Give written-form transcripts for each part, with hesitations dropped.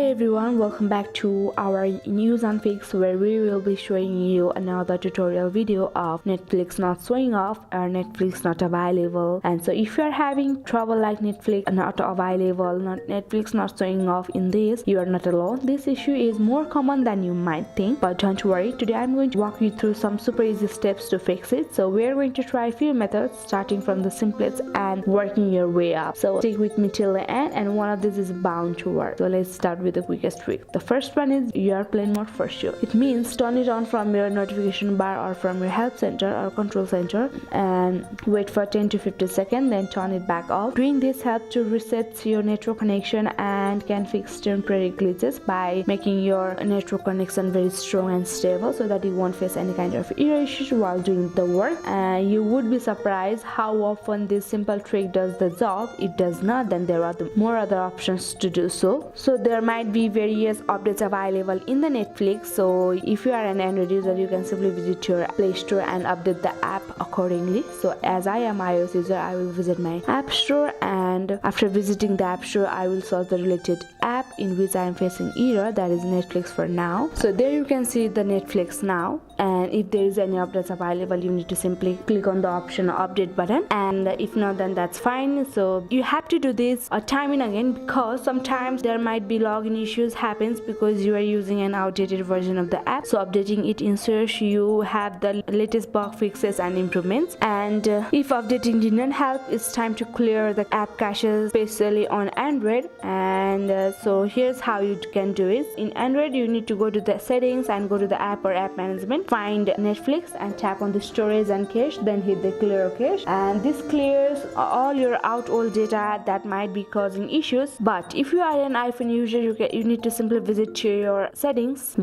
Hi everyone, welcome back to our news and fix, where we will be showing you another tutorial video of Netflix not showing off or Netflix not available. And so if you are having trouble like Netflix not available, Netflix not showing off in this, you are not alone. This issue is more common than you might think, but don't worry, today I'm going to walk you through some super easy steps to fix it. So we are going to try a few methods, starting from the simplest and working your way up. So stick with me till the end, and one of these is bound to work. So let's start with the quickest trick. The first one is airplane mode for sure. It means turn it on from your notification bar or from your help center or control center and wait for 10 to 50 seconds, then turn it back off. Doing this helps to reset your network connection and can fix temporary glitches by making your network connection very strong and stable so that you won't face any kind of error issues while doing the work. And you would be surprised how often this simple trick does the job. It does not, then there are more other options to do so. So there might be various updates available in the Netflix. So if you are an Android user, you can simply visit your Play Store and update the app accordingly. So as I am iOS user, I will visit my App Store, and after visiting the App Store, I will search the related app in which I am facing error, that is Netflix for now. So there you can see the Netflix now, and if there is any updates available, you need to simply click on the option update button, and if not, then that's fine. So you have to do this time and again, because sometimes there might be login issues happens because you are using an outdated version of the app. So updating it ensures you have the latest bug fixes and improvements. And if updating did not help, it's time to clear the app caches, especially on Android. And so here's how you can do it. In Android, you need to go to the settings and go to the app or app management, find Netflix and tap on the storage and cache, then hit the clear cache, and this clears all your out old data that might be causing issues. But if you are an iPhone user, you need to simply visit to your settings,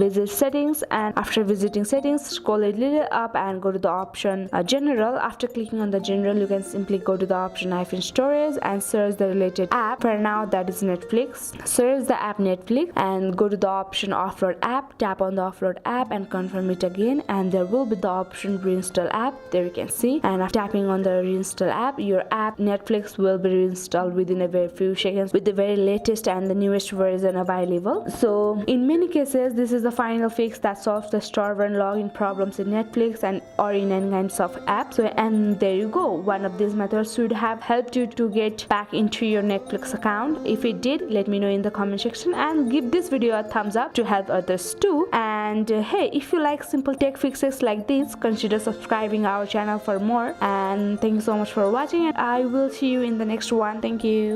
and after visiting settings, scroll a little up and go to the option general. After clicking on the general, you can simply go to the option iPhone storage and search the related app. For now, that is Netflix. Search the app Netflix and go to the option offload app, tap on the offload app and confirm it again, and there will be the option reinstall app. There you can see, and after tapping on the reinstall app, your app Netflix will be reinstalled within a very few seconds with the very latest and the newest version available. So in many cases, this is the final fix that solves the server and login problems in Netflix and or in any kinds of apps. So, and there you go, one of these methods should have helped you to get back into your Netflix account. If it did, let me know in the comment section, and give this video a thumbs up to help others too. And hey, if you like simple tech fixes like this, consider subscribing our channel for more. And thank you so much for watching, and I will see you in the next one. Thank you.